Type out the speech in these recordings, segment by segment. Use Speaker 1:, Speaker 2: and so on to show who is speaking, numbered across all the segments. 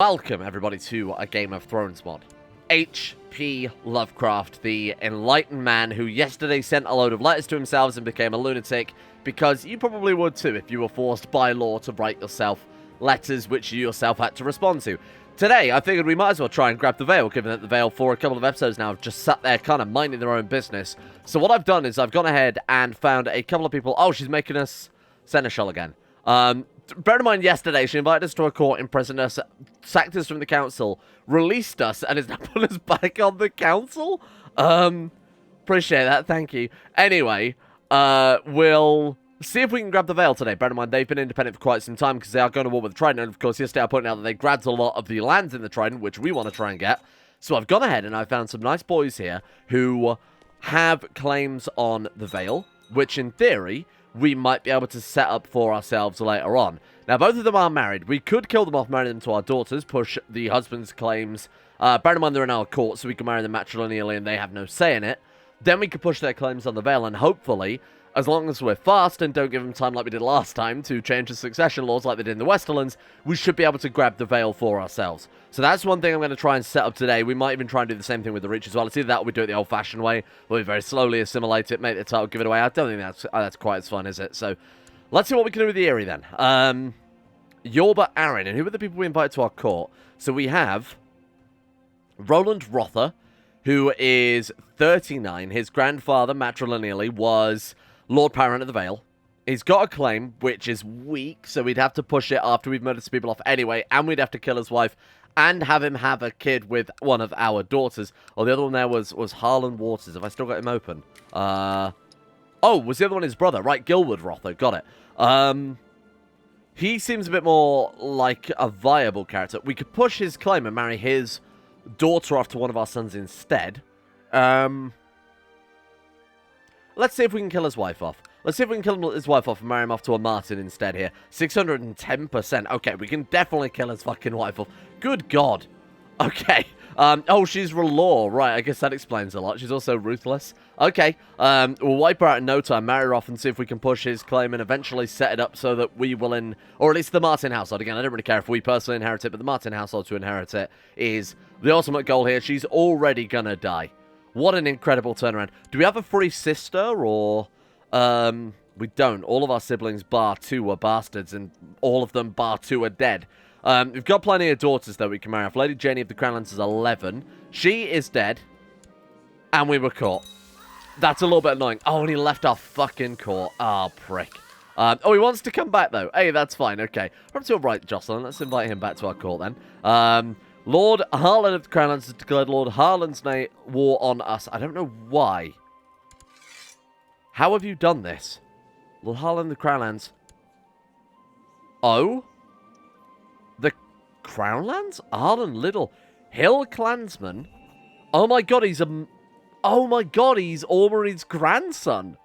Speaker 1: Welcome, everybody, to a Game of Thrones mod. H.P. Lovecraft, the enlightened man who yesterday sent a load of letters to himself and became a lunatic, because you probably would too if you were forced by law to write yourself letters which you yourself had to respond to. Today, I figured we might as well try and grab the Vale, given that the Vale for a couple of episodes now have just sat there kind of minding their own business. So what I've done is I've gone ahead and found a couple of people. Oh, she's making us seneschal again. Bear in mind, yesterday, she invited us to a court, imprisoned us, sacked us from the council, released us, and is now put us back on the council? Appreciate that, thank you. Anyway, we'll see if we can grab the Vale today. Bear in mind, they've been independent for quite some time, because they are going to war with the Trident, and of course, yesterday I pointed out that they grabbed a lot of the lands in the Trident, which we want to try and get. So I've gone ahead, and I found some nice boys here, who have claims on the Vale, which in theory we might be able to set up for ourselves later on. Now, both of them are married. We could kill them off, marry them to our daughters, push the husband's claims. Bear in mind, they're in our court, so we can marry them matrilineally and they have no say in it. Then we could push their claims on the Vale, and hopefully, as long as we're fast and don't give them time like we did last time to change the succession laws like they did in the Westerlands, we should be able to grab the Vale for ourselves. So that's one thing I'm going to try and set up today. We might even try and do the same thing with the Reach as well. It's either that or we do it the old-fashioned way, where we very slowly assimilate it, make the title, give it away. I don't think that's quite as fun, is it? So let's see what we can do with the Eyrie then. Yorba Arryn, and who are the people we invited to our court? So we have Roland Rother, who is 39. His grandfather, matrilineally, was Lord Paramount of the Vale. He's got a claim, which is weak, so we'd have to push it after we've murdered some people off anyway, and we'd have to kill his wife, and have him have a kid with one of our daughters. Oh, the other one there was Harlan Waters. Have I still got him open? Oh, was the other one his brother? Right, Gilbert Rother. Got it. He seems a bit more like a viable character. We could push his claim and marry his daughter off to one of our sons instead. Let's see if we can kill his wife off. Let's see if we can kill his wife off and marry him off to a Martin instead here. 610%. Okay, we can definitely kill his fucking wife off. Good God. Okay. Oh, she's R'hllor. Right, I guess that explains a lot. She's also ruthless. Okay. We'll wipe her out in no time, marry her off, and see if we can push his claim and eventually set it up so that we will or at least the Martin household. Again, I don't really care if we personally inherit it, but the Martin household to inherit it is the ultimate goal here. She's already gonna die. What an incredible turnaround. Do we have a free sister, or we don't? All of our siblings, bar 2, are bastards, and all of them, bar 2, are dead. We've got plenty of daughters that we can marry off. Lady Janie of the Crownlands is 11. She is dead, and we were caught. That's a little bit annoying. Oh, and he left our fucking court. Oh, prick. Oh, he wants to come back, though. Hey, that's fine. Okay. We're up to a right, Jocelyn. Let's invite him back to our court, then. Lord Harlan of the Crownlands has declared Lord Harlan's war on us. I don't know why. How have you done this? Lord Harlan of the Crownlands. Oh? The Crownlands? Harlan Little. Hill Clansman? Oh my god, he's Ormuri's grandson.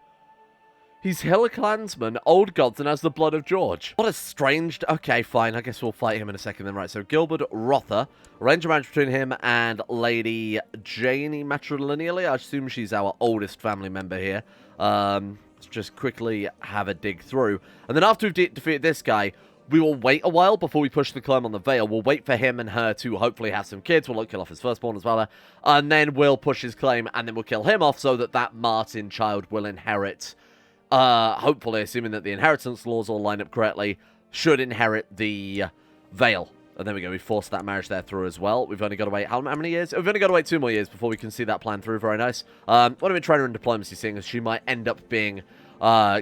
Speaker 1: He's Hill Clansman, Old Gods, and has the blood of George. What a strange... Okay, fine. I guess we'll fight him in a second then. Right, so Gilbert Rother. Arrange a marriage between him and Lady Janie matrilineally. I assume she's our oldest family member here. Let's just quickly have a dig through. And then after we've defeated this guy, we will wait a while before we push the claim on the Vale. We'll wait for him and her to hopefully have some kids. We'll kill off his firstborn as well there. And then we'll push his claim, and then we'll kill him off so that Martin child will inherit... hopefully, assuming that the inheritance laws all line up correctly, should inherit the Vale. And there we go, we forced that marriage there through as well. We've only got to wait, how many years? We've only got to wait 2 more years before we can see that plan through. Very nice. What have we tried her in diplomacy, seeing as she might end up being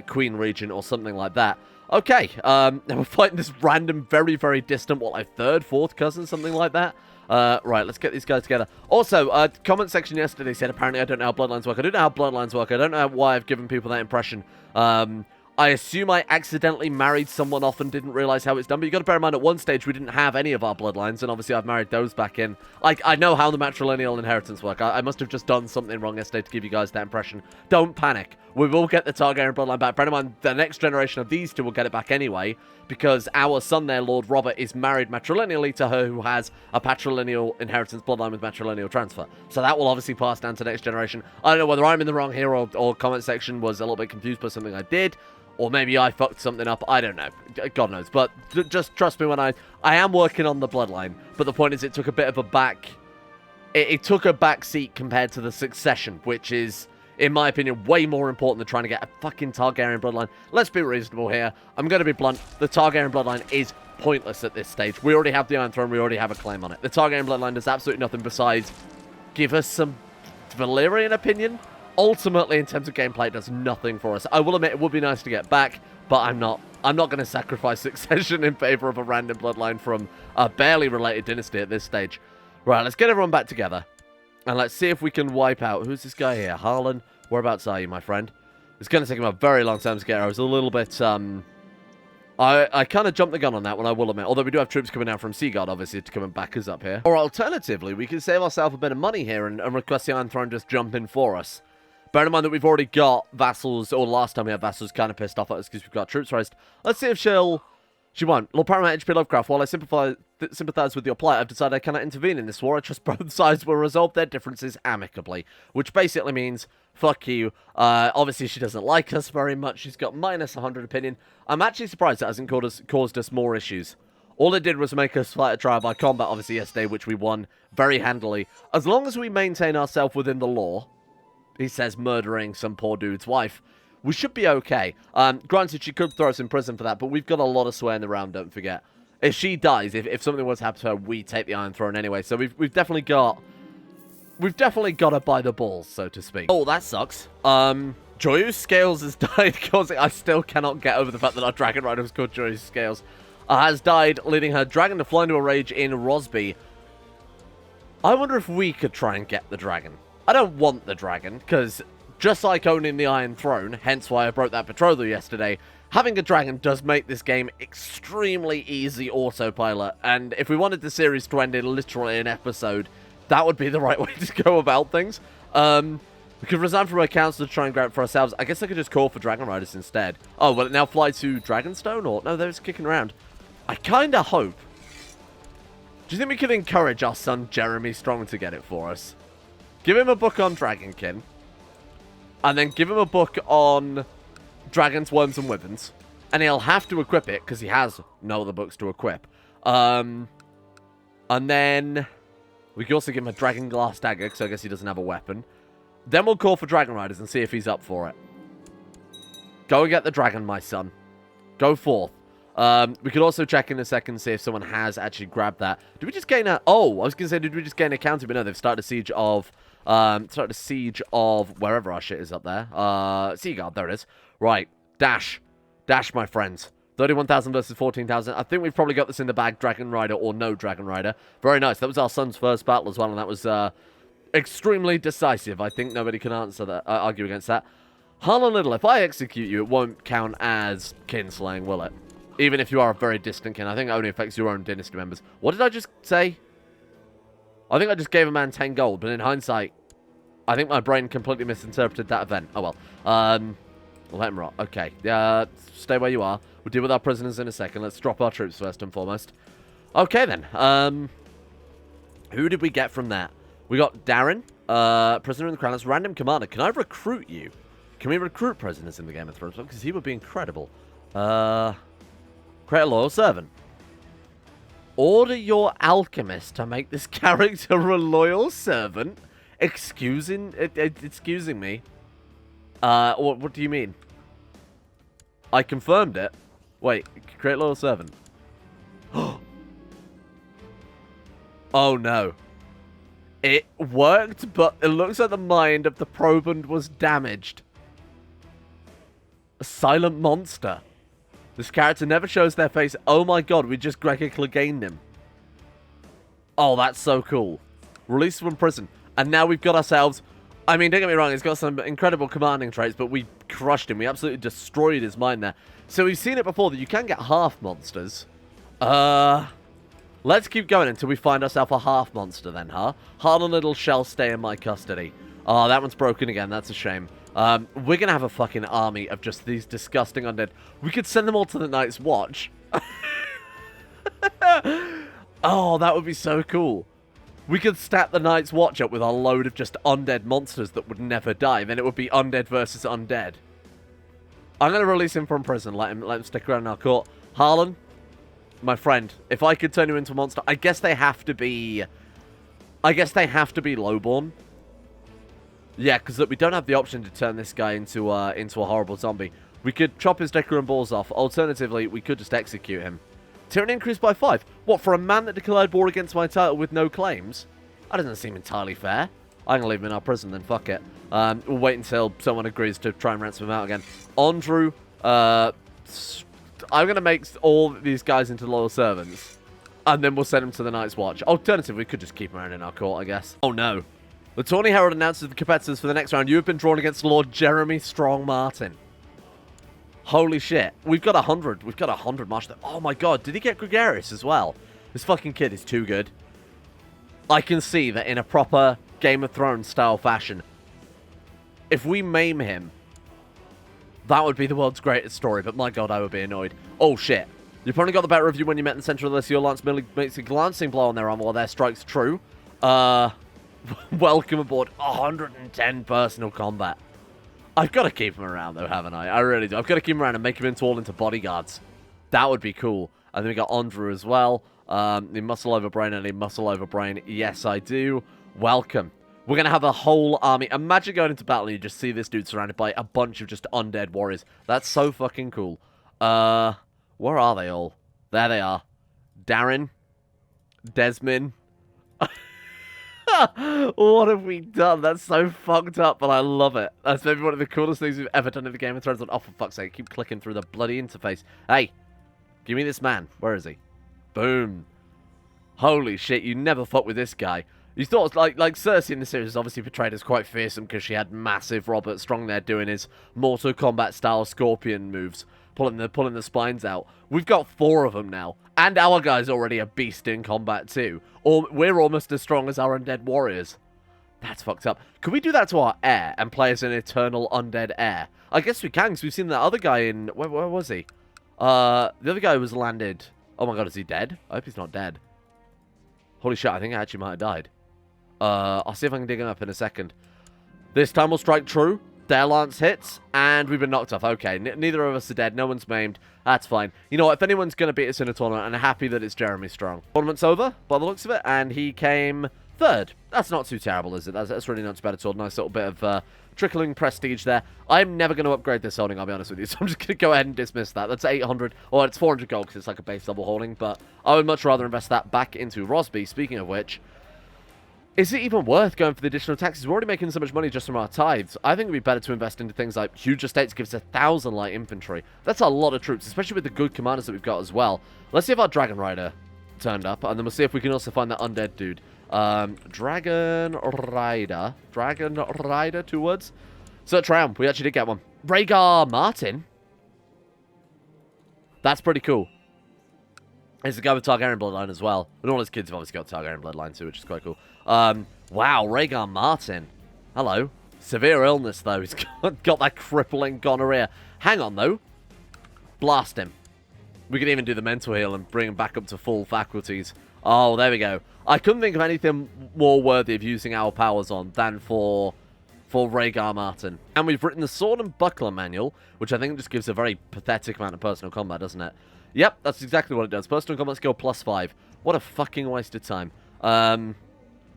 Speaker 1: Queen Regent or something like that. Okay, and we're fighting this random, very, very distant, what, like 3rd, 4th cousin, something like that? Right, let's get these guys together. Also, comment section yesterday said, apparently I don't know how bloodlines work. I don't know how bloodlines work. I don't know why I've given people that impression. I assume I accidentally married someone off and didn't realize how it's done. But you got to bear in mind, at one stage, we didn't have any of our bloodlines. And obviously, I've married those back in. Like, I know how the matrilineal inheritance work. I must have just done something wrong yesterday to give you guys that impression. Don't panic. We will get the Targaryen bloodline back. Bear in mind, the next generation of these two will get it back anyway. Because our son there, Lord Robert, is married matrilineally to her who has a patrilineal inheritance bloodline with matrilineal transfer. So that will obviously pass down to the next generation. I don't know whether I'm in the wrong here or comment section was a little bit confused by something I did. Or maybe I fucked something up. I don't know. God knows. But just trust me when I am working on the bloodline. But the point is it took a bit of a back... It took a back seat compared to the succession, which is, in my opinion, way more important than trying to get a fucking Targaryen bloodline. Let's be reasonable here. I'm going to be blunt. The Targaryen bloodline is pointless at this stage. We already have the Iron Throne. We already have a claim on it. The Targaryen bloodline does absolutely nothing besides give us some Valyrian opinion. Ultimately, in terms of gameplay, it does nothing for us. I will admit it would be nice to get back, but I'm not going to sacrifice succession in favor of a random bloodline from a barely related dynasty at this stage. Right, let's get everyone back together. And let's see if we can wipe out... Who's this guy here? Harlan? Whereabouts are you, my friend? It's going to take him a very long time to get here. I was a little bit... I kind of jumped the gun on that one, I will admit. Although we do have troops coming down from CK2, obviously, to come and back us up here. Or alternatively, we can save ourselves a bit of money here and request the Iron Throne just jump in for us. Bear in mind that we've already got vassals, or last time we had vassals kind of pissed off at us because we've got troops raised. Let's see if she won't. Lord Paramount HP Lovecraft, while I sympathise with your plight, I've decided I cannot intervene in this war. I trust both sides will resolve their differences amicably. Which basically means, fuck you. Obviously, she doesn't like us very much. She's got minus 100 opinion. I'm actually surprised that hasn't caused us more issues. All it did was make us fight a trial by combat, obviously, yesterday, which we won very handily. As long as we maintain ourselves within the law, he says murdering some poor dude's wife, we should be okay. Granted, she could throw us in prison for that, but we've got a lot of sway in the round, don't forget. If she dies, if something was to happen to her, we take the Iron Throne anyway. So we've definitely got her by the balls, so to speak. Oh, that sucks. Joyous Scales has died, causing... I still cannot get over the fact that our Dragon Rider was called Joyous Scales. Has died, leading her dragon to fly into a rage in Rosby. I wonder if we could try and get the dragon. I don't want the dragon, because just like owning the Iron Throne, hence why I broke that betrothal yesterday, having a dragon does make this game extremely easy autopilot, and if we wanted the series to end in literally an episode, that would be the right way to go about things. We could resign from our council to try and grab it for ourselves. I guess I could just call for Dragon Riders instead. Oh, will it now fly to Dragonstone? Or no, they're just kicking around. I kind of hope. Do you think we could encourage our son Jeremy Strong to get it for us? Give him a book on Dragonkin. And then give him a book on Dragons, Worms, and Wyverns. And he'll have to equip it, because he has no other books to equip. And then we can also give him a Dragon Glass Dagger, because I guess he doesn't have a weapon. Then we'll call for Dragon Riders and see if he's up for it. Go and get the dragon, my son. Go forth. We could also check in a second, see if someone has actually grabbed that. Did we just gain a... Oh, I was going to say, did we just gain a county? But no, they've started a siege of... wherever our shit is up there. Seaguard, there it is. Right. Dash. Dash, my friends. 31,000 versus 14,000. I think we've probably got this in the bag, Dragon Rider or no Dragon Rider. Very nice. That was our son's first battle as well, and that was extremely decisive. I think nobody can answer that, argue against that. Harlan Little, if I execute you, it won't count as kinslaying, will it? Even if you are a very distant kin. I think it only affects your own dynasty members. What did I just say? I think I just gave a man 10 gold, but in hindsight, I think my brain completely misinterpreted that event. Oh, well. We'll let him rot. Okay. Stay where you are. We'll deal with our prisoners in a second. Let's drop our troops first and foremost. Okay, then. Who did we get from that? We got Darren, prisoner in the crown. That's random commander. Can I recruit you? Can we recruit prisoners in the Game of Thrones? Because he would be incredible. Create a loyal servant. Order your alchemist to make this character a loyal servant. Excusing me. What do you mean? I confirmed it. Wait, create loyal servant. Oh no. It worked, but it looks like the mind of the proband was damaged. A silent monster. This character never shows their face. Oh my god, we just Gregor Clegained him. Oh, that's so cool. Released from prison. And now we've got ourselves... I mean, don't get me wrong, he's got some incredible commanding traits, but we crushed him. We absolutely destroyed his mind there. So we've seen it before that you can get half monsters. Let's keep going until we find ourselves a half monster then, huh? Harlan Little shall stay in my custody. Oh, that one's broken again. That's a shame. We're going to have a fucking army of just these disgusting undead. We could send them all to the Night's Watch. Oh, that would be so cool. We could stack the Night's Watch up with a load of just undead monsters that would never die. Then it would be undead versus undead. I'm going to release him from prison. Let him stick around in our court. Harlan, my friend, if I could turn you into a monster, I guess they have to be lowborn. Yeah, because we don't have the option to turn this guy into a horrible zombie. We could chop his dick and balls off. Alternatively, we could just execute him. Tyranny increased by 5. What, for a man that declared war against my title with no claims? That doesn't seem entirely fair. I'm going to leave him in our prison then, fuck it. We'll wait until someone agrees to try and ransom him out again. Andrew, I'm going to make all these guys into loyal servants. And then we'll send them to the Night's Watch. Alternatively, we could just keep him around in our court, I guess. Oh no. The Tawny Herald announces the competitors for the next round. You have been drawn against Lord Jeremy Strong Martin. Holy shit. We've got 100. We've got 100 marshal. Oh my god. Did he get gregarious as well? This fucking kid is too good. I can see that in a proper Game of Thrones style fashion, if we maim him, that would be the world's greatest story. But my god, I would be annoyed. Oh shit. You probably got the better of you when you met in the center of the list. Your lance merely makes a glancing blow on their armor while their strike's true. Welcome aboard. 110 personal combat. I've got to keep him around, though, haven't I? I really do. I've got to keep him around and make him all into bodyguards. That would be cool. And then we got Andrew as well. The muscle over brain and a muscle over brain. Yes, I do. Welcome. We're going to have a whole army. Imagine going into battle and you just see this dude surrounded by a bunch of just undead warriors. That's so fucking cool. Where are they all? There they are. Darren. Desmond. What have we done? That's so fucked up, but I love it. That's maybe one of the coolest things we've ever done in the Game of Thrones. Oh, for fuck's sake, keep clicking through the bloody interface. Hey, give me this man. Where is he? Boom. Holy shit, you never fuck with this guy. You thought, like Cersei in the series is obviously portrayed as quite fearsome because she had massive Robert Strong there doing his Mortal Kombat style scorpion moves, pulling the spines out. We've got 4 of them now, and our guy's already a beast in combat too. Or we're almost as strong as our undead warriors. That's fucked up. Could we do that to our heir and play as an eternal undead heir? I guess we can, because we've seen that other guy in... Where was he? The other guy was landed... Oh my god, is he dead? I hope he's not dead. Holy shit, I think I actually might have died. I'll see if I can dig him up in a second. This time we'll strike true. Their lance hits, and we've been knocked off. Okay, neither of us are dead. No one's maimed. That's fine. You know what? If anyone's going to beat us in a tournament, I'm happy that it's Jeremy Strong. Tournament's over, by the looks of it, and he came 3rd. That's not too terrible, is it? That's really not too bad at all. Nice little bit of trickling prestige there. I'm never going to upgrade this holding, I'll be honest with you, so I'm just going to go ahead and dismiss that. That's 800, or it's 400 gold, because it's like a base double holding, but I would much rather invest that back into Rosby. Speaking of which... Is it even worth going for the additional taxes? We're already making so much money just from our tithes. I think it would be better to invest into things like huge estates gives 1,000 light infantry. That's a lot of troops, especially with the good commanders that we've got as well. Let's see if our Dragon Rider turned up, and then we'll see if we can also find that undead dude. Dragon Rider, 2 words. Search round, we actually did get one. Rhaegar Martin? That's pretty cool. There's a guy with Targaryen bloodline as well. And all his kids have obviously got Targaryen bloodline too, which is quite cool. Wow, Rhaegar Martin. Hello. Severe illness, though. He's got that crippling gonorrhea. Hang on, though. Blast him. We could even do the mental heal and bring him back up to full faculties. Oh, there we go. I couldn't think of anything more worthy of using our powers on than for Rhaegar Martin. And we've written the Sword and Buckler Manual, which I think just gives a very pathetic amount of personal combat, doesn't it? Yep, that's exactly what it does. Personal combat skill +5. What a fucking waste of time.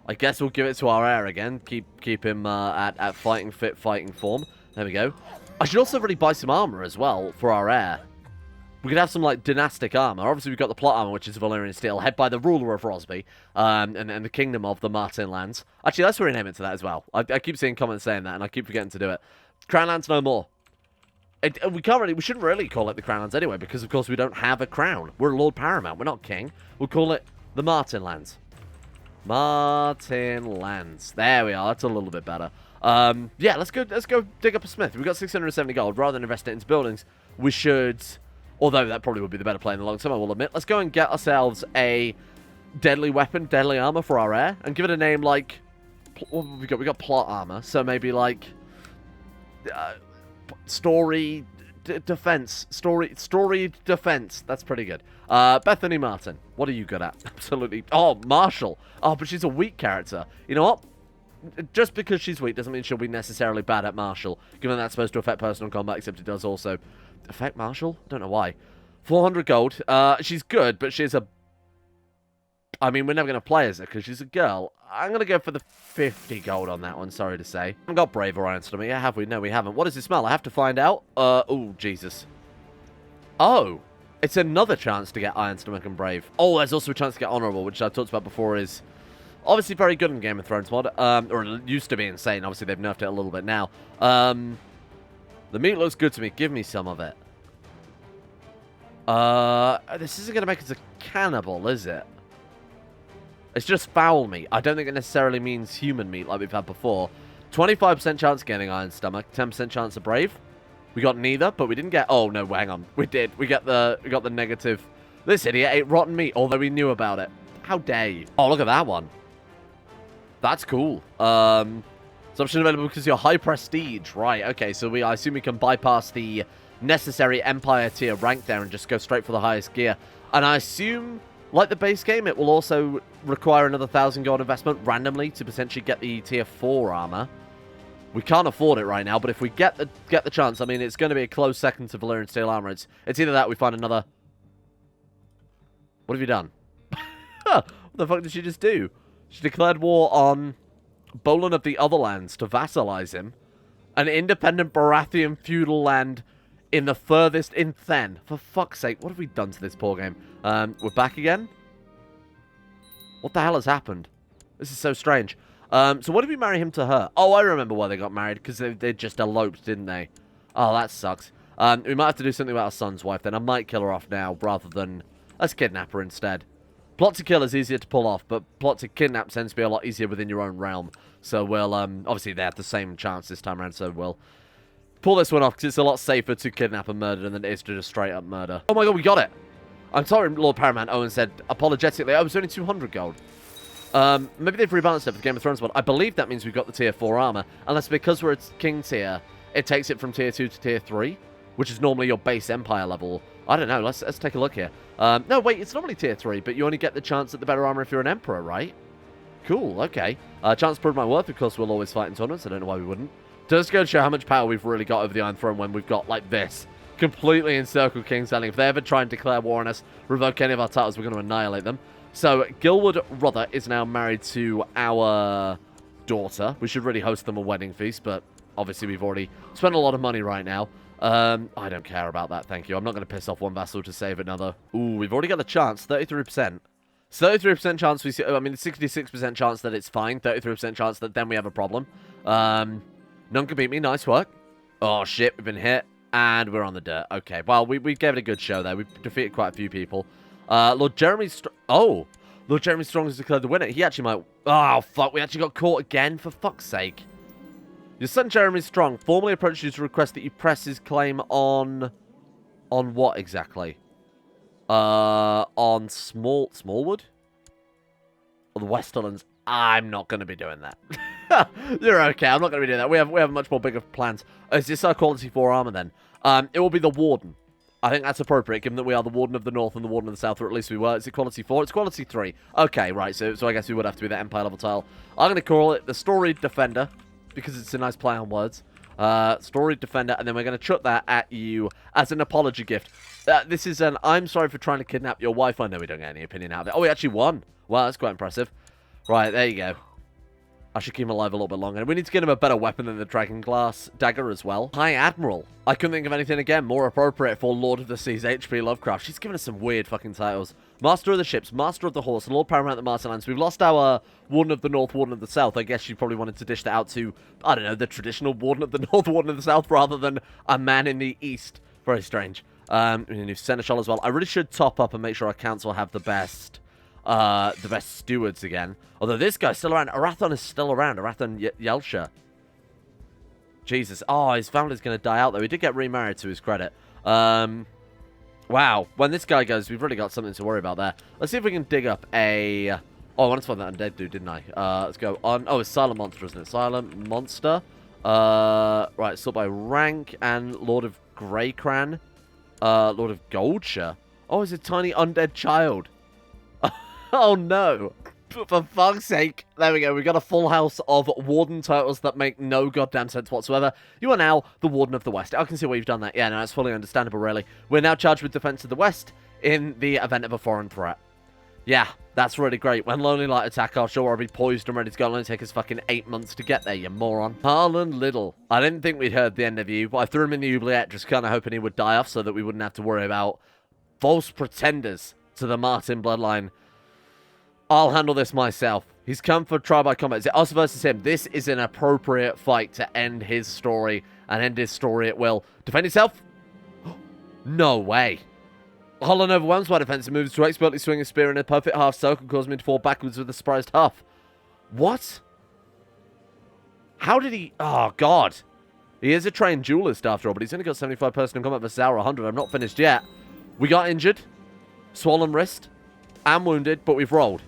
Speaker 1: I guess we'll give it to our heir again. Keep him at fighting fit, fighting form. There we go. I should also really buy some armor as well for our heir. We could have some, like, dynastic armor. Obviously, we've got the plot armor, which is Valyrian steel, head by the ruler of Rosby, and the kingdom of the Martin lands. Actually, let's rename it to that as well. I keep seeing comments saying that, and I keep forgetting to do it. Crown lands no more. We shouldn't really call it the Crown lands anyway, because, of course, we don't have a crown. We're Lord Paramount. We're not king. We'll call it the Martin lands. Martin lands. There we are. That's a little bit better. Yeah, let's go dig up a smith. We've got 670 gold. Rather than invest it into buildings, we should... Although that probably would be the better play in the long term, I will admit. Let's go and get ourselves a deadly weapon, deadly armor for our heir, and give it a name like... What have we got? We got plot armor, so maybe like... Story defense. Story defense. That's pretty good. Bethany Martin. What are you good at? Absolutely. Oh, Marshall. Oh, but she's a weak character. You know what? just because she's weak doesn't mean she'll be necessarily bad at martial, given that's supposed to affect personal combat, except it does also affect martial? I don't know why. 400 gold. She's good, but she's a... I mean, we're never going to play as her because she's a girl. I'm going to go for the 50 gold on that one, sorry to say. We haven't got Brave or Iron Stomach yet, have we? No, we haven't. What does it smell? I have to find out. Oh, Jesus. Oh, it's another chance to get Iron Stomach and Brave. Oh, there's also a chance to get Honourable, which I talked about before is obviously very good in Game of Thrones mod. Or it used to be insane. Obviously, they've nerfed it a little bit now. The meat looks good to me. Give me some of it. This isn't going to make us a cannibal, is it? It's just foul meat. I don't think it necessarily means human meat like we've had before. 25% chance of getting Iron Stomach. 10% chance of Brave. We got neither, but we didn't get... Oh, no, hang on. We did. We got the negative. This idiot ate rotten meat, although we knew about it. How dare you? Oh, look at that one. That's cool. It's option available because you're high prestige. Right, okay, so I assume we can bypass the necessary Empire tier rank there and just go straight for the highest gear. And I assume... Like the base game, it will also require another 1,000 gold investment randomly to potentially get the tier 4 armor. We can't afford it right now, but if we get the chance, I mean, it's going to be a close second to Valyrian steel armor. It's either that or we find another... What have you done? What the fuck did she just do? She declared war on Bolin of the Otherlands to vassalize him. An independent Baratheon feudal land in the furthest in Then. For fuck's sake, what have we done to this poor game? We're back again? What the hell has happened? This is so strange. So what did we marry him to her? Oh, I remember why they got married, because they just eloped, didn't they? Oh, that sucks. We might have to do something about our son's wife, then. I might kill her off now, rather than... Let's kidnap her instead. Plot to kill is easier to pull off, but plot to kidnap tends to be a lot easier within your own realm. So we'll, obviously they have the same chance this time around, so we'll pull this one off, because it's a lot safer to kidnap and murder than it is to just straight up murder. Oh my god, we got it! I'm sorry, Lord Paramount. Owen said apologetically, oh, it was only 200 gold. Maybe they've rebalanced it for the Game of Thrones one. I believe that means we've got the tier 4 armor, unless because we're at King tier, it takes it from tier 2 to tier 3, which is normally your base Empire level. I don't know, let's take a look here. No, wait, it's normally tier 3, but you only get the chance at the better armor if you're an Emperor, right? Cool, okay. Chance to prove my worth, of course, we'll always fight in tournaments. I don't know why we wouldn't. Does go to show how much power we've really got over the Iron Throne when we've got, like, this. Completely encircled King's Landing. If they ever try and declare war on us, revoke any of our titles, we're going to annihilate them. So, Gilwood Rother is now married to our daughter. We should really host them a wedding feast, but obviously we've already spent a lot of money right now. I don't care about that, thank you. I'm not going to piss off one vassal to save another. Ooh, we've already got the chance, 33%. 33% chance we see... I mean, 66% chance that it's fine. 33% chance that then we have a problem. None can beat me. Nice work. Oh, shit, we've been hit. And we're on the dirt. Okay, well, we gave it a good show there. We defeated quite a few people. Lord Jeremy... Oh! Lord Jeremy Strong has declared the winner. He actually might... Oh, fuck. We actually got caught again, for fuck's sake. Your son Jeremy Strong formally approached you to request that you press his claim on... On what exactly? On Smallwood? Or the Westerlands? I'm not going to be doing that. You're okay. I'm not going to be doing that. We have much more bigger plans. Is this our quality 4 armor then? It will be the Warden. I think that's appropriate, given that we are the Warden of the North and the Warden of the South, or at least we were. Is it quality 4? It's quality 3. Okay, right. So I guess we would have to be that Empire level tile. I'm going to call it the Storied Defender, because it's a nice play on words. Storied Defender, and then we're going to chuck that at you as an apology gift. This is an I'm sorry for trying to kidnap your wife. I know we don't get any opinion out of it. Oh, we actually won. Wow, that's quite impressive. Right, there you go. I should keep him alive a little bit longer. We need to get him a better weapon than the Dragon Glass Dagger as well. High Admiral. I couldn't think of anything, again, more appropriate for Lord of the Seas, H.P. Lovecraft. She's given us some weird fucking titles. Master of the Ships, Master of the Horse, Lord Paramount of the Masterlands. We've lost our Warden of the North, Warden of the South. I guess she probably wanted to dish that out to, I don't know, the traditional Warden of the North, Warden of the South, rather than a man in the East. Very strange. We need a new Seneschal as well. I really should top up and make sure our council have the best stewards again. Although this guy's still around. Arathon is still around. Arathon Yelsha. Jesus. Oh, his family's going to die out, though. He did get remarried, to his credit. Wow. When this guy goes, we've really got something to worry about there. Let's see if we can dig up a... Oh, I wanted to find that undead dude, didn't I? Let's go on. Oh, it's Silent Monster, isn't it? Silent Monster. Right, sort by rank and Lord of Greycran. Lord of Goldshire. Oh, it's a tiny undead child. Oh, no. For fuck's sake. There we go. We got a full house of warden titles that make no goddamn sense whatsoever. You are now the Warden of the West. I can see why you've done that. Yeah, no, that's fully understandable, really. We're now charged with defense of the West in the event of a foreign threat. Yeah, that's really great. When Lonely Light attack our shore, I'll be poised and ready to go. It'll only take us fucking 8 months to get there, you moron. Harlan Little. I didn't think we'd heard the end of you, but I threw him in the oubliette, just kind of hoping he would die off so that we wouldn't have to worry about false pretenders to the Martin bloodline. I'll handle this myself. He's come for trial by combat. Is it us versus him? This is an appropriate fight to end his story, and end his story at will. Defend yourself? No way. Holland overwhelms my defensive moves to expertly swing a spear in a perfect half circle, causing me to fall backwards with a surprised huff. What? How did he... Oh, God. He is a trained duelist after all, but he's only got 75 personal combat versus our 100. I'm not finished yet. We got injured. Swollen wrist. I'm wounded, but we've rolled.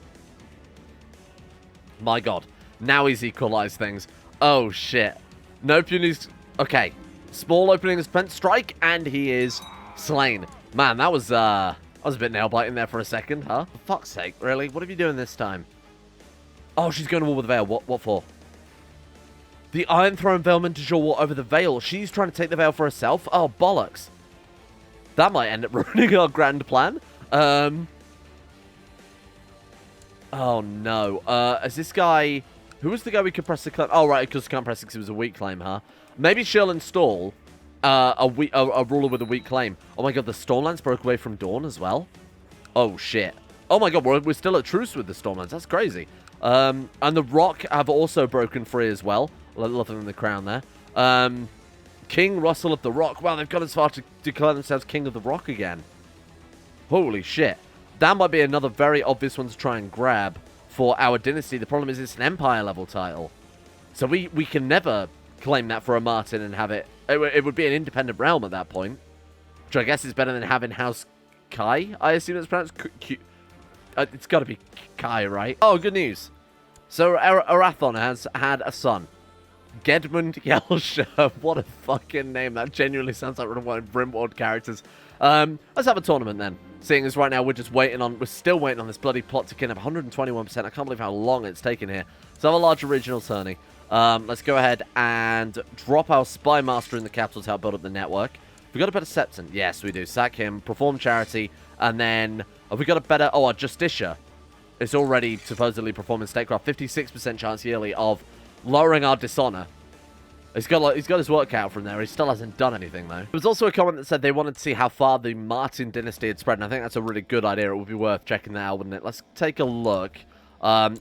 Speaker 1: My God. Now he's equalized things. Oh, shit. No punities. Okay. Small opening of defense strike, and he is slain. Man, that was a bit nail-biting there for a second, huh? For fuck's sake, really? What are you doing this time? Oh, she's going to war with the Vale. What for? The Iron Throne Valeman to show war over the Vale. She's trying to take the Vale for herself? Oh, bollocks. That might end up ruining our grand plan. Oh, no. Is this guy... Who was the guy we could press the claim? Oh, right, because can't press it because it was a weak claim, huh? Maybe she'll install a ruler with a weak claim. Oh, my God, the Stormlands broke away from Dawn as well? Oh, shit. Oh, my God, we're still at truce with the Stormlands. That's crazy. And the Rock have also broken free as well. Lovely in the crown there. King Russell of the Rock. Wow, they've gone as far to declare themselves King of the Rock again. Holy shit. That might be another very obvious one to try and grab for our dynasty. The problem is it's an Empire level title. So we can never claim that for a Martin and have it. It would be an independent realm at that point. Which I guess is better than having House Kai. I assume it's pronounced it's got to be Kai, right? Oh, good news. So Arathon has had a son. Gedmund Yelsha. What a fucking name. That genuinely sounds like one of my Brimward characters. Let's have a tournament then. Seeing as right now we're still waiting on this bloody plot to kin of 121%. I can't believe how long it's taken here. So have a large original tourney. Let's go ahead and drop our Spy Master in the capital to help build up the network. Have we got a better Septon? Yes, we do. Sack him, perform charity, and then have we got a better... Oh, our Justicia is already supposedly performing statecraft. 56% chance yearly of lowering our dishonor. He's got his work out from there. He still hasn't done anything, though. There was also a comment that said they wanted to see how far the Martin dynasty had spread, and I think that's a really good idea. It would be worth checking that out, wouldn't it? Let's take a look.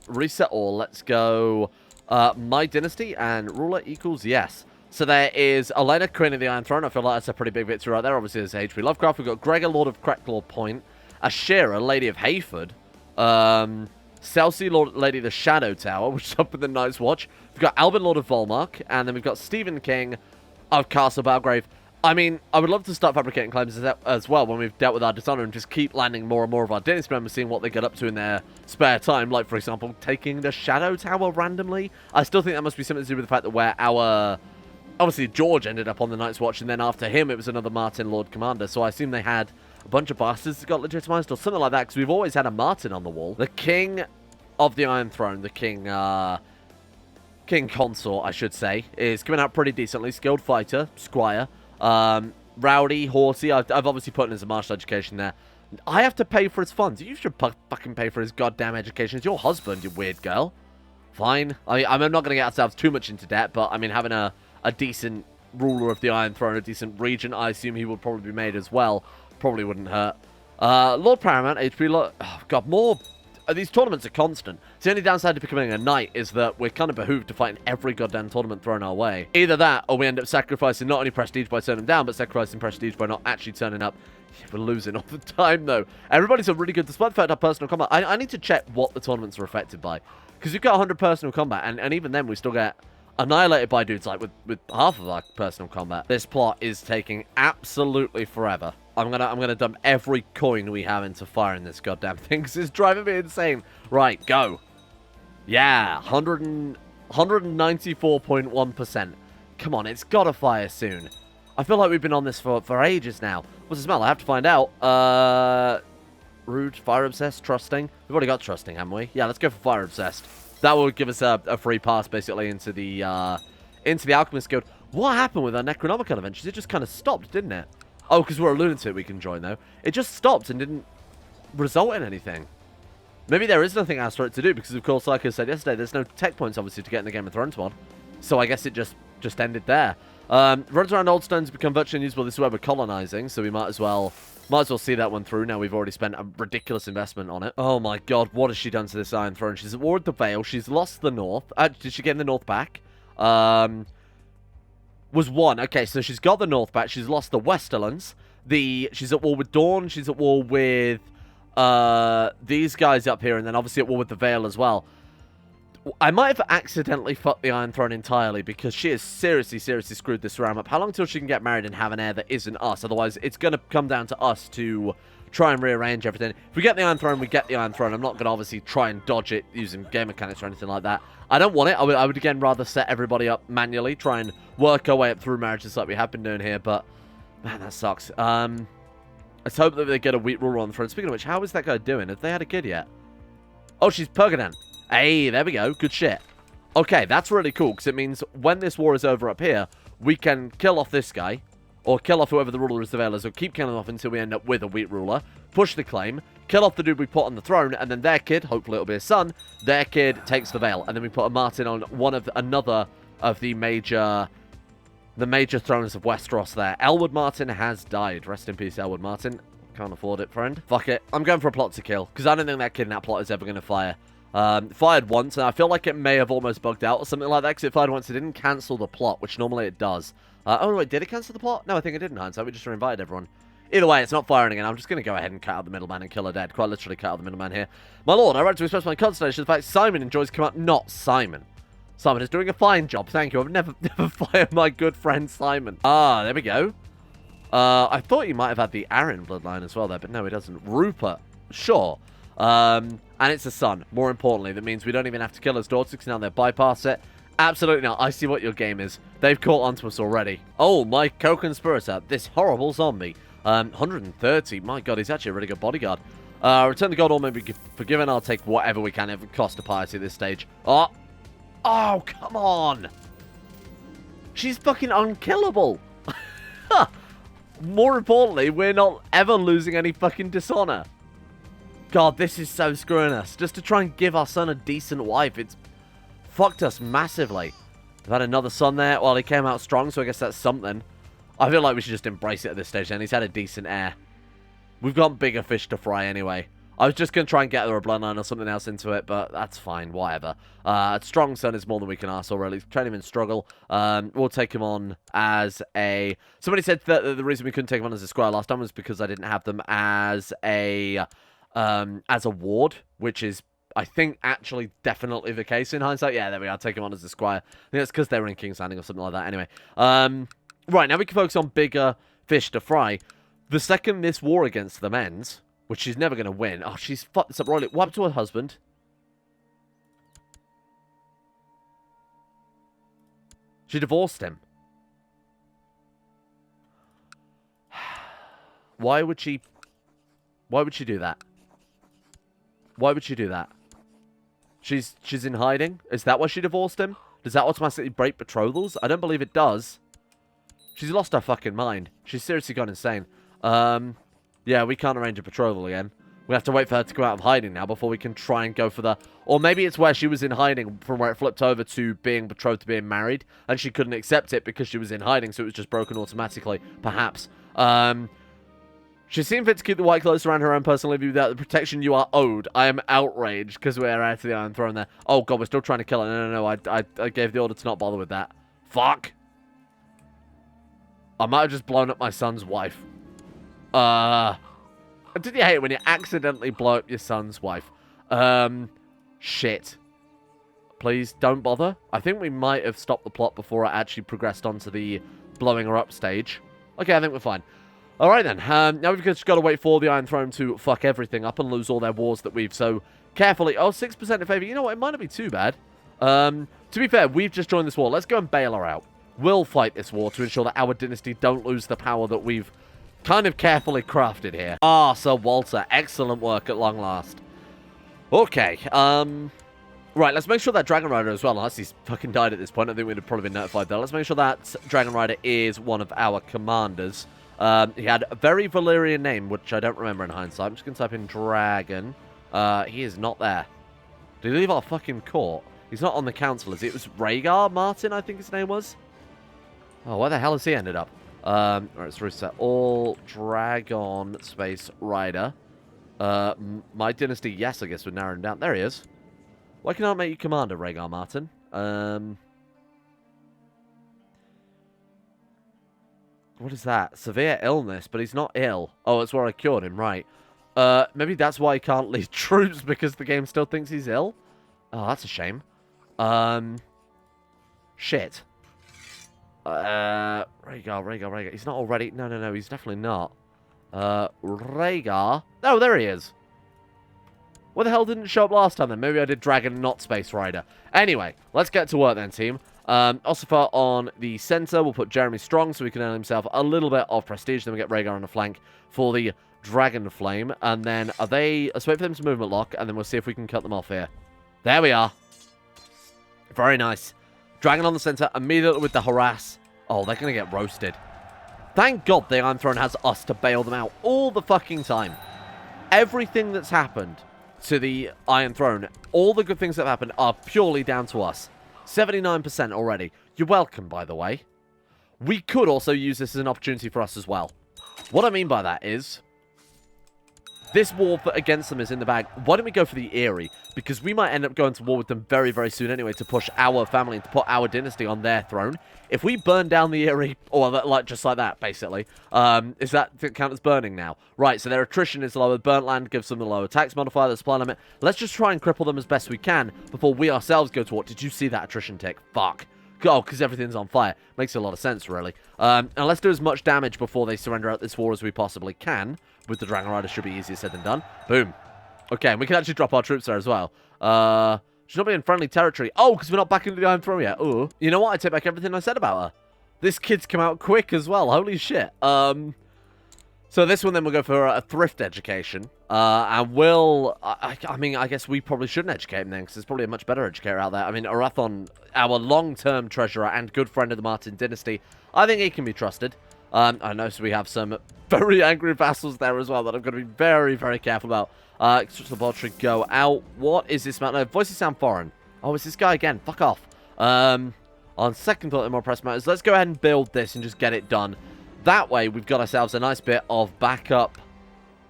Speaker 1: Reset all. Let's go my dynasty, and ruler equals yes. So there is Elena, Queen of the Iron Throne. I feel like that's a pretty big victory right there. Obviously, there's H.P. Lovecraft. We've got Gregor, Lord of Cracklaw Point. Ashira, Lady of Hayford. Celsi, Lady of the Shadow Tower, which is up in the Night's Watch. We've got Albin, Lord of Volmark, and then we've got Stephen King of Castle Belgrave. I mean, I would love to start fabricating claims as well when we've dealt with our dishonor and just keep landing more and more of our dynasty members, seeing what they get up to in their spare time. Like, for example, taking the Shadow Tower randomly. I still think that must be something to do with the fact that where our... Obviously, George ended up on the Night's Watch, and then after him, it was another Martin Lord Commander. So I assume they had a bunch of bastards that got legitimized or something like that, because we've always had a Martin on the wall. The King of the Iron Throne, the King Consort, I should say, is coming out pretty decently. Skilled fighter, squire, rowdy, horsey. I've obviously put in as a martial education there. I have to pay for his funds. You should fucking pay for his goddamn education. It's your husband, you weird girl. Fine. I'm not going to get ourselves too much into debt, but I mean, having a decent ruler of the Iron Throne, a decent regent, I assume he would probably be made as well. Probably wouldn't hurt. Lord Paramount, HP, oh, God, more... These tournaments are constant. The only downside to becoming a knight is that we're kind of behooved to fight in every goddamn tournament thrown our way. Either that, or we end up sacrificing not only prestige by turning down, but sacrificing prestige by not actually turning up. Yeah, we're losing all the time, though. Everybody's a really good, despite the fact our personal combat. I need to check what the tournaments are affected by. Because we've got 100 personal combat, and even then we still get annihilated by dudes like with half of our personal combat. This plot is taking absolutely forever. I'm gonna dump every coin we have into firing this goddamn thing, because it's driving me insane. Right, go. Yeah, 194.1%. Come on, it's gotta fire soon. I feel like we've been on this for ages now. What's the smell? I have to find out. Rude, fire obsessed, trusting. We've already got trusting, haven't we? Yeah, let's go for fire obsessed. That will give us a free pass, basically, into the Alchemist Guild. What happened with our Necronomicon Adventures? It just kind of stopped, didn't it? Oh, because we're a lunatic we can join, though. It just stopped and didn't result in anything. Maybe there is nothing else for it to do, because, of course, like I said yesterday, there's no tech points, obviously, to get in the Game of Thrones mod. So I guess it just ended there. Runs around Old Stones become virtually unusable. This is where we're colonizing, so we might as well see that one through. Now we've already spent a ridiculous investment on it. Oh my god, what has she done to this Iron Throne? She's at war with the Vale. She's lost the North. Did she get the North back? Was one. Okay, so she's got the North back. She's lost the Westerlands. She's at war with Dawn. She's at war with these guys up here, and then obviously at war with the Vale as well. I might have accidentally fucked the Iron Throne entirely, because she has seriously screwed this realm up. How long till she can get married and have an heir that isn't us? Otherwise, it's going to come down to us to try and rearrange everything. If we get the Iron Throne, we get the Iron Throne. I'm not going to obviously try and dodge it using game mechanics or anything like that. I don't want it. I would again rather set everybody up manually, try and work our way up through marriages like we have been doing here, but man, that sucks. Let's hope that they get a wheat ruler on the throne. Speaking of which, how is that guy doing? Have they had a kid yet? Oh, she's Perganan. Hey, there we go. Good shit. Okay, that's really cool, because it means when this war is over up here, we can kill off this guy, or kill off whoever the ruler is of Elders, or keep killing off until we end up with a wheat ruler, push the claim, kill off the dude we put on the throne, and then their kid, hopefully it'll be a son, their kid takes the Vale, and then we put a Martin on another of the major thrones of Westeros there. Elwood Martin has died. Rest in peace, Elwood Martin. Can't afford it, friend. Fuck it. I'm going for a plot to kill, because I don't think that kid in that plot is ever going to fire. Fired once, and I feel like it may have almost bugged out or something like that, because it fired once. It didn't cancel the plot, which normally it does. Oh, wait, did it cancel the plot? No, I think it didn't, hindsight. We just reinvited everyone. Either way, it's not firing again. I'm just going to go ahead and cut out the middleman and kill her dead. Quite literally cut out the middleman here. My lord, I write to express my consternation the fact Simon enjoys coming up. Not Simon. Simon is doing a fine job. Thank you. I've never fired my good friend Simon. Ah, there we go. I thought he might have had the Arryn bloodline as well there, but no, he doesn't. Rupert. Sure. And it's a son, more importantly. That means we don't even have to kill his daughter, because now they bypass it. Absolutely not. I see what your game is. They've caught onto us already. Oh, my co-conspirator, this horrible zombie. 130. My god, he's actually a really good bodyguard. Return to God or maybe forgiven. I'll take whatever we can. It would cost a piety at this stage. Oh, come on. She's fucking unkillable. More importantly, we're not ever losing any fucking dishonor. God, this is so screwing us. Just to try and give our son a decent wife, it's fucked us massively. We've had another son there. Well, he came out strong, so I guess that's something. I feel like we should just embrace it at this stage, and he's had a decent heir. We've got bigger fish to fry anyway. I was just going to try and get her a bloodline or something else into it, but that's fine, whatever. Strong son is more than we can ask, or at least train him in struggle. We'll take him on as a... Somebody said that the reason we couldn't take him on as a squire last time was because I didn't have them as a ward, which is, I think, actually definitely the case in hindsight. Yeah, there we are. Take him on as a squire. I think it's because they were in King's Landing or something like that. Anyway, right, now we can focus on bigger fish to fry. The second this war against them ends, which she's never going to win. Oh, she's fucked this up royally. What happened to her husband? She divorced him. Why would she do that? Why would she do that? She's in hiding? Is that why she divorced him? Does that automatically break betrothals? I don't believe it does. She's lost her fucking mind. She's seriously gone insane. Yeah, we can't arrange a betrothal again. We have to wait for her to come out of hiding now before we can try and go for the... Or maybe it's where she was in hiding from where it flipped over to being betrothed to being married, and she couldn't accept it because she was in hiding, so it was just broken automatically. Perhaps. She seemed fit to keep the white clothes around her own personal view without the protection you are owed. I am outraged because we're out of the Iron Throne there. Oh god, we're still trying to kill her. No. I gave the order to not bother with that. Fuck. I might have just blown up my son's wife. Did you hate it when you accidentally blow up your son's wife? Shit. Please don't bother. I think we might have stopped the plot before it actually progressed onto the blowing her up stage. Okay, I think we're fine. Alright then, now we've just got to wait for the Iron Throne to fuck everything up and lose all their wars that we've so carefully... Oh, 6% in favour. You know what, it might not be too bad. To be fair, we've just joined this war. Let's go and bail her out. We'll fight this war to ensure that our dynasty don't lose the power that we've kind of carefully crafted here. Ah, Sir Walter, excellent work at long last. Okay, right, let's make sure that Dragon Rider as well, unless he's fucking died at this point. I think we'd have probably been notified there. Let's make sure that Dragon Rider is one of our commanders. He had a very Valyrian name, which I don't remember in hindsight. I'm just going to type in Dragon. He is not there. Did he leave our fucking court? He's not on the council, is he? It was Rhaegar Martin, I think his name was. Oh, where the hell has he ended up? Alright, let's reset all. Dragon space Rider. My dynasty, yes, I guess we're narrowing down. There he is. Why can't I make you commander, Rhaegar Martin? What is that? Severe illness, but he's not ill. Oh, it's where I cured him, right. Maybe that's why he can't lead troops, because the game still thinks he's ill? Oh, that's a shame. Shit. Rhaegar. He's not already... No, he's definitely not. Rhaegar. Oh, there he is. Where the hell didn't it show up last time then? Maybe I did Dragon, not Space Rider. Anyway, let's get to work then, team. Ossifer on the center. We'll put Jeremy Strong so he can earn himself a little bit of prestige. Then we get Rhaegar on the flank for the Dragon Flame. And then let's wait for them to movement lock, and then we'll see if we can cut them off here. There we are. Very nice. Dragon on the center, immediately with the harass. Oh, they're going to get roasted. Thank God the Iron Throne has us to bail them out all the fucking time. Everything that's happened to the Iron Throne, all the good things that have happened are purely down to us. 79% already. You're welcome, by the way. We could also use this as an opportunity for us as well. What I mean by that is, this war against them is in the bag. Why don't we go for the Eyrie? Because we might end up going to war with them very, very soon anyway to push our family, to put our dynasty on their throne. If we burn down the Eyrie, or like just like that, basically, is that count as burning now? Right, so their attrition is lower. Burnt land gives them the lower tax modifier, the supply limit. Let's just try and cripple them as best we can before we ourselves go to war. Did you see that attrition tick? Fuck. Oh, because everything's on fire. Makes a lot of sense, really. And let's do as much damage before they surrender out this war as we possibly can. With the Dragon Rider, should be easier said than done. Boom. Okay, and we can actually drop our troops there as well. Should not be in friendly territory. Oh, because we're not back into the Iron Throne yet. Ooh. You know what? I take back everything I said about her. This kid's come out quick as well. Holy shit. So this one then we'll go for a thrift education. And we'll... I mean, I guess we probably shouldn't educate him then, because there's probably a much better educator out there. I mean, Arathon, our long-term treasurer and good friend of the Martin dynasty, I think he can be trusted. I notice we have some very angry vassals there as well that I'm going to be very, very careful about. Extract laboratory, go out. What is this matter? No, voices sound foreign. Oh, it's this guy again. Fuck off. On second thought, more press matters. Let's go ahead and build this and just get it done. That way, we've got ourselves a nice bit of backup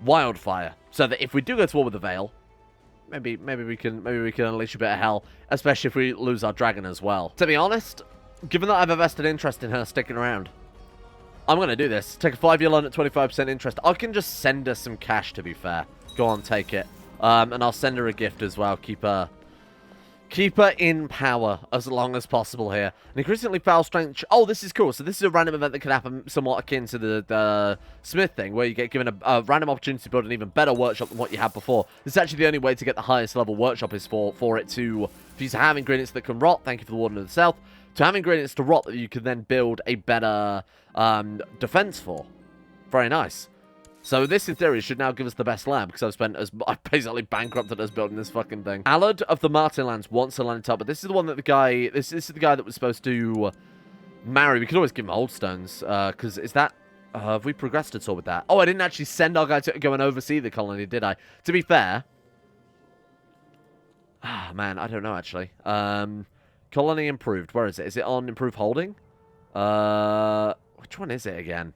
Speaker 1: wildfire, so that if we do go to war with the Vale, maybe we can unleash a bit of hell, especially if we lose our dragon as well. To be honest, given that I've a vested interest in her sticking around, I'm going to do this. Take a 5-year loan at 25% interest. I can just send her some cash, to be fair. Go on, take it. And I'll send her a gift as well. Keep her in power as long as possible here. An increasingly foul strength... Oh, this is cool. So this is a random event that could happen somewhat akin to the Smith thing, where you get given a random opportunity to build an even better workshop than what you had before. This is actually the only way to get the highest level workshop is for you to have ingredients that can rot. Thank you for the Warden of the South. To have ingredients to rot that you can then build a better defense for. Very nice. So this, in theory, should now give us the best land, because I've basically bankrupted us building this fucking thing. Allard of the Martinlands wants to land it up, but this is the one that this is the guy that was supposed to marry. We could always give him Oldstones, because is that... have we progressed at all with that? Oh, I didn't actually send our guy to go and oversee the colony, did I? To be fair... Ah, man, I don't know, actually. Colony improved. Where is it? Is it on improved holding? Which one is it again?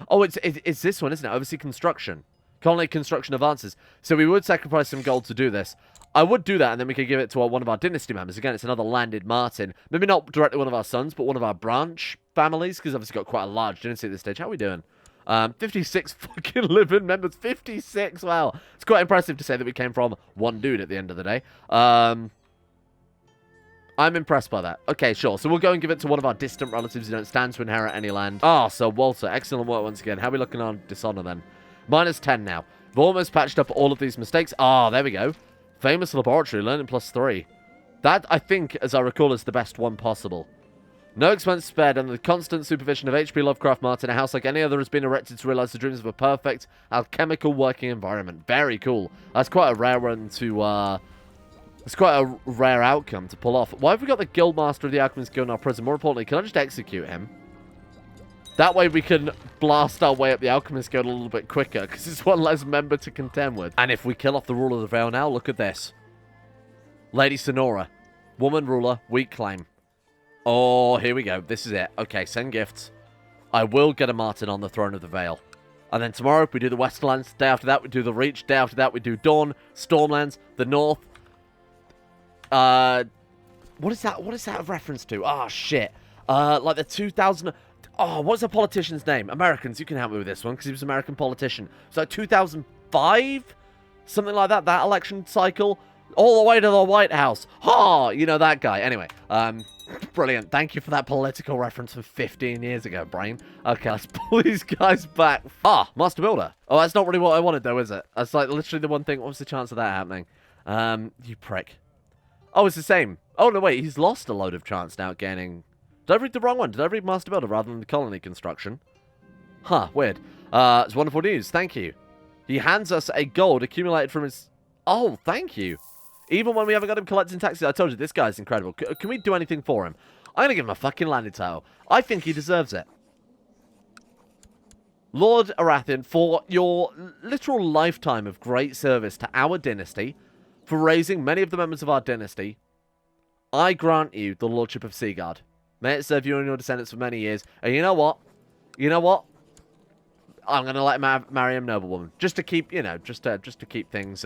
Speaker 1: Oh, it's this one, isn't it? Oversee construction. Colony construction advances. So we would sacrifice some gold to do this. I would do that, and then we could give it to one of our dynasty members. Again, it's another landed Martin. Maybe not directly one of our sons, but one of our branch families, because obviously got quite a large dynasty at this stage. How are we doing? 56 fucking living members. 56, wow. It's quite impressive to say that we came from one dude at the end of the day. I'm impressed by that. Okay, sure. So we'll go and give it to one of our distant relatives who don't stand to inherit any land. Ah, so Walter, excellent work once again. How are we looking on dishonor then? -10 now. We've almost patched up all of these mistakes. Ah, there we go. Famous laboratory, learning +3. That, I think, as I recall, is the best one possible. No expense spared, and the constant supervision of H.P. Lovecraft Martin, a house like any other has been erected to realize the dreams of a perfect alchemical working environment. Very cool. That's quite a rare one to, it's quite a rare outcome to pull off. Why have we got the Guildmaster of the Alchemist Guild in our prison? More importantly, can I just execute him? That way we can blast our way up the Alchemist Guild a little bit quicker, because it's one less member to contend with. And if we kill off the ruler of the Vale now, look at this. Lady Sonora. Woman ruler, weak claim. Oh, here we go. This is it. Okay, send gifts. I will get a Martin on the throne of the Vale. And then tomorrow, we do the Westlands. Day after that, we do the Reach. Day after that, we do Dawn, Stormlands, the North. What is that? What is that a reference to? Oh, shit. Like the 2000... Oh, what's the politician's name? Americans, you can help me with this one, because he was an American politician. So 2005? Something like that, that election cycle. All the way to the White House. Ha! You know that guy. Anyway, brilliant. Thank you for that political reference from 15 years ago, brain. Okay, let's pull these guys back. Ah, Master Builder. Oh, that's not really what I wanted, though, is it? That's like literally the one thing. What was the chance of that happening? You prick. Oh, it's the same. Oh, no, wait. He's lost a load of chance now at gaining... Did I read the wrong one? Did I read Master Builder rather than the colony construction? Huh, weird. It's wonderful news. Thank you. He hands us a gold accumulated from his... Oh, thank you. Even when we haven't got him collecting taxes, I told you, this guy's incredible. Can we do anything for him? I'm going to give him a fucking landing title. I think he deserves it. Lord Arathian, for your literal lifetime of great service to our dynasty, for raising many of the members of our dynasty, I grant you the Lordship of Seagard. May it serve you and your descendants for many years. And you know what? You know what? I'm going to let him marry a noblewoman. Just to keep, you know, just to keep things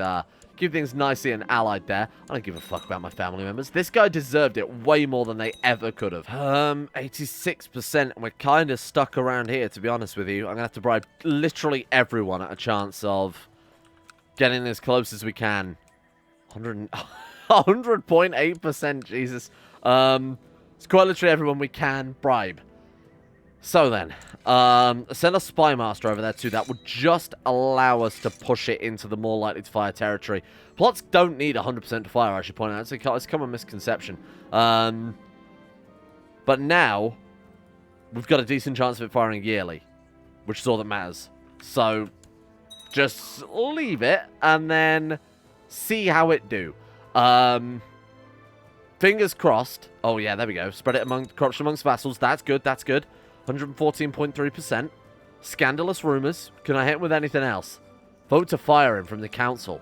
Speaker 1: nicely and allied there. I don't give a fuck about my family members. This guy deserved it way more than they ever could have. 86%, and we're kind of stuck around here, to be honest with you. I'm going to have to bribe literally everyone at a chance of getting as close as we can. 100.8%, Jesus. It's quite literally everyone we can bribe. So then, send a Spy Master over there too. That would just allow us to push it into the more likely to fire territory. Plots don't need 100% to fire, I should point out. It's a common misconception. But now, we've got a decent chance of it firing yearly, which is all that matters. So, just leave it, and then see how it do. Fingers crossed. Oh yeah, there we go. Spread it corruption amongst vassals. That's good, that's good. 114.3%. Scandalous rumours. Can I hit him with anything else? Vote to fire him from the council.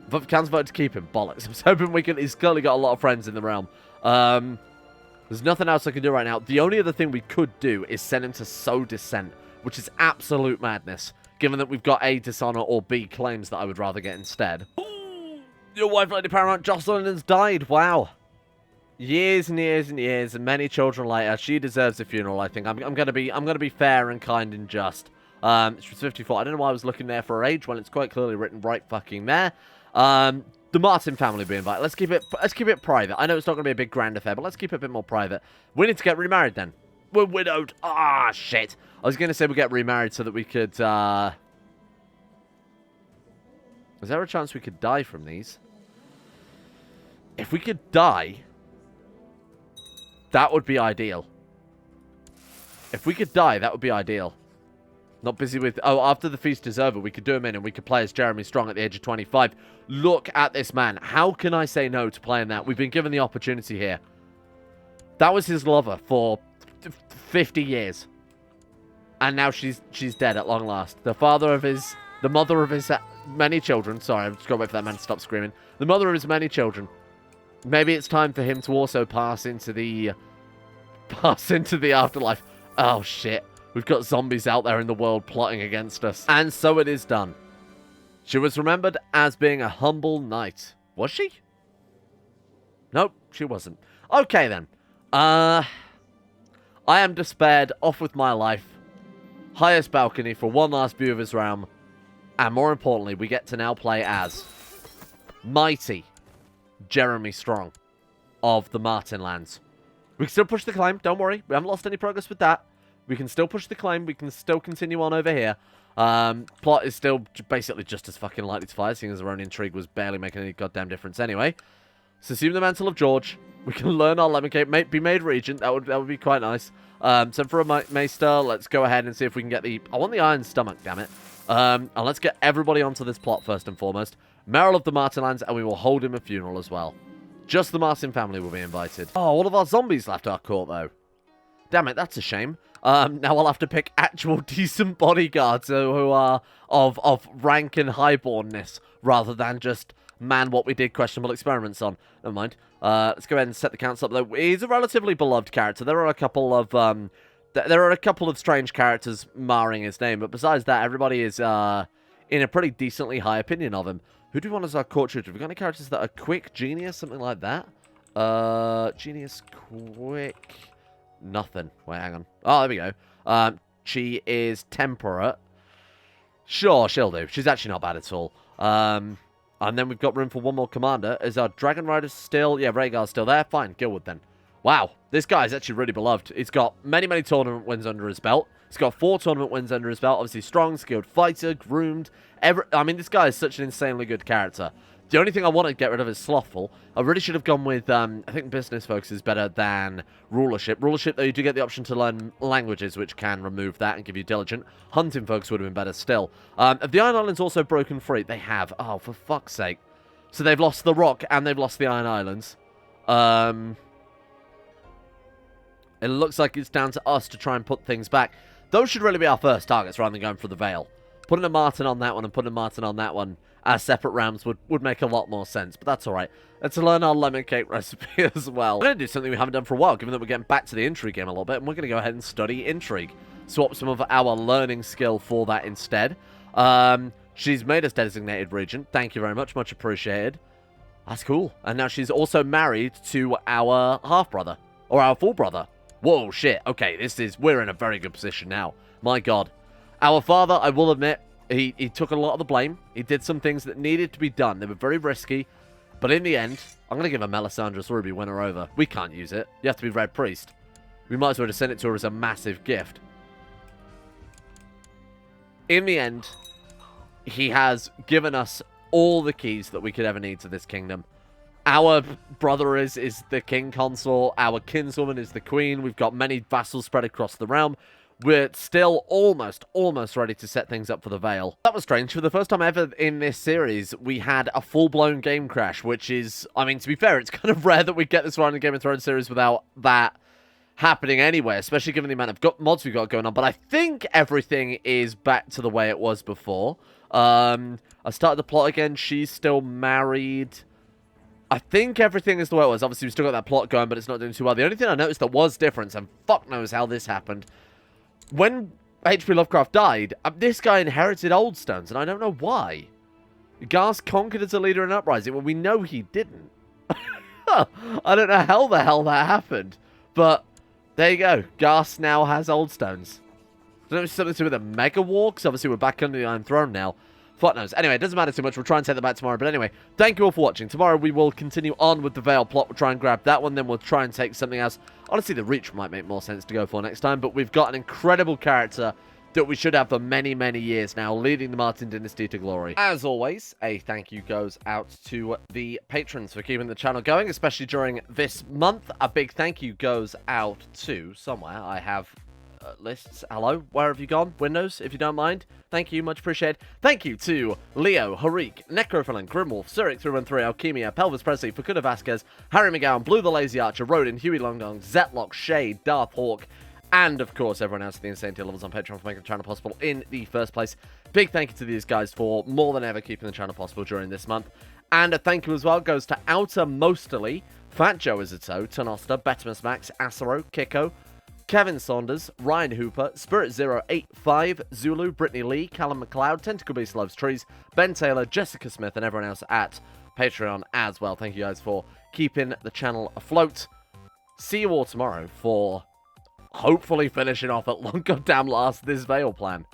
Speaker 1: Vote for council, vote to keep him. Bollocks. I was hoping we could... He's clearly got a lot of friends in the realm. There's nothing else I can do right now. The only other thing we could do is send him to sow dissent, which is absolute madness, given that we've got A, dishonor, or B, claims that I would rather get instead. Ooh, your wife, Lady Paramount Jocelyn, has died. Wow. Years and years and years, and many children later. She deserves a funeral, I think. I'm gonna be fair and kind and just. She was 54. I don't know why I was looking there for her age when it's quite clearly written right fucking there. The Martin family be invited. Let's keep it private. I know it's not gonna be a big grand affair, but let's keep it a bit more private. We need to get remarried then. We're widowed. Ah, shit. I was gonna say we get remarried so that we could. Is there a chance we could die from these? If we could die. That would be ideal. If we could die, that would be ideal. Not busy with... Oh, after the feast is over, we could do him in and we could play as Jeremy Strong at the age of 25. Look at this man. How can I say no to playing that? We've been given the opportunity here. That was his lover for 50 years. And now she's dead at long last. The mother of his many children. Sorry, I've just got to wait for that man to stop screaming. The mother of his many children. Maybe it's time for him to also pass into the afterlife. Oh, shit. We've got zombies out there in the world plotting against us. And so it is done. She was remembered as being a humble knight. Was she? Nope, she wasn't. Okay, then. I am despaired. Off with my life. Highest balcony for one last view of his realm. And more importantly, we get to now play as mighty Jeremy Strong of the Martin lands. We can still push the claim. Don't worry. We haven't lost any progress with that. We can still push the claim. We can still continue on over here. Plot is still basically just as fucking likely to fire, seeing as our own intrigue was barely making any goddamn difference anyway. So assume the mantle of George. We can learn our lemon cake, be made regent. That would be quite nice. So for a maester, let's go ahead and see if we can get the... I want the iron stomach, damn it. And let's get everybody onto this plot first and foremost. Merrill of the Martinlands, and we will hold him a funeral as well. Just the Martin family will be invited. Oh, all of our zombies left our court, though. Damn it, that's a shame. Now I'll have to pick actual decent bodyguards who are of rank and highbornness, rather than just, man, what we did questionable experiments on. Never mind. Let's go ahead and set the counts up, though. He's a relatively beloved character. There are a couple of strange characters marring his name, but besides that, everybody is in a pretty decently high opinion of him. Who do we want as our court tutor? Have we got any characters that are quick, genius, something like that? Genius, quick, nothing. Wait, hang on. Oh, there we go. She is temperate. Sure, she'll do. She's actually not bad at all. And then we've got room for one more commander. Is our Dragon Rider still? Yeah, Rhaegar's still there. Fine, Gilwood then. Wow, this guy is actually really beloved. He's got many, many tournament wins under his belt. He's got 4 tournament wins under his belt. Obviously strong, skilled fighter, groomed. I mean, this guy is such an insanely good character. The only thing I want to get rid of is Slothful. I really should have gone with, I think Business Focus is better than Rulership. Rulership, though, you do get the option to learn languages, which can remove that and give you Diligent. Hunting Focus would have been better still. Have the Iron Islands also broken free? They have. Oh, for fuck's sake. So they've lost the Rock and they've lost the Iron Islands. It looks like it's down to us to try and put things back. Those should really be our first targets rather than going for the Vale. Putting a Martin on that one and putting a Martin on that one as separate realms would make a lot more sense, but that's alright. Let's learn our lemon cake recipe as well. We're going to do something we haven't done for a while, given that we're getting back to the intrigue game a little bit, and we're going to go ahead and study intrigue. Swap some of our learning skill for that instead. She's made us designated regent. Thank you very much. Much appreciated. That's cool. And now she's also married to our half-brother, or our full brother. Whoa, shit. Okay, we're in a very good position now. My God. Our father, I will admit, he took a lot of the blame. He did some things that needed to be done. They were very risky. But in the end, I'm going to give a Melisandre's Ruby win her over. We can't use it. You have to be Red Priest. We might as well just send it to her as a massive gift. In the end, he has given us all the keys that we could ever need to this kingdom. Our brother is the king consort. Our kinswoman is the queen. We've got many vassals spread across the realm. We're still almost ready to set things up for the Vale. That was strange. For the first time ever in this series, we had a full-blown game crash, which is, I mean, to be fair, it's kind of rare that we get this far in the Game of Thrones series without that happening anyway, especially given the amount of mods we've got going on. But I think everything is back to the way it was before. I started the plot again. She's still married. I think everything is the way it was. Obviously, we've still got that plot going, but it's not doing too well. The only thing I noticed that was different, and fuck knows how this happened, when H.P. Lovecraft died, this guy inherited Old Stones, and I don't know why. Garth conquered as a leader in Uprising. Well, we know he didn't. I don't know how the hell that happened. But there you go. Garth now has Old Stones. I don't know if it's something to do with a Mega War, because obviously we're back under the Iron Throne now. Fuck knows. Anyway, it doesn't matter too much. We'll try and take that back tomorrow. But anyway, thank you all for watching. Tomorrow we will continue on with the Vale plot. We'll try and grab that one. Then we'll try and take something else. Honestly, the Reach might make more sense to go for next time. But we've got an incredible character that we should have for many, many years now, leading the Martin dynasty to glory. As always, a thank you goes out to the patrons for keeping the channel going, especially during this month. A big thank you goes out to somewhere. I have lists. Hello, where have you gone? Windows, if you don't mind. Thank you, much appreciated. Thank you to Leo, Harik, Necrophilan, Grimwolf, Zurich313, Alchemia, Pelvis Presley, Facuda Vasquez, Harry McGowan, Blue the Lazy Archer, Rodin, Huey Longdong, Zetlock, Shade, Darth Hawk, and of course everyone else at the insane tier levels on Patreon for making the channel possible in the first place. Big thank you to these guys for more than ever keeping the channel possible during this month. And a thank you as well goes to Outermostly, Fat Joe Izito, Tanosta, Betimus Max, Acero, Kiko, Kevin Saunders, Ryan Hooper, Spirit085, Zulu, Brittany Lee, Callum McLeod, Tentacle Beast Loves Trees, Ben Taylor, Jessica Smith, and everyone else at Patreon as well. Thank you guys for keeping the channel afloat. See you all tomorrow for hopefully finishing off at long goddamn last this Vale plan.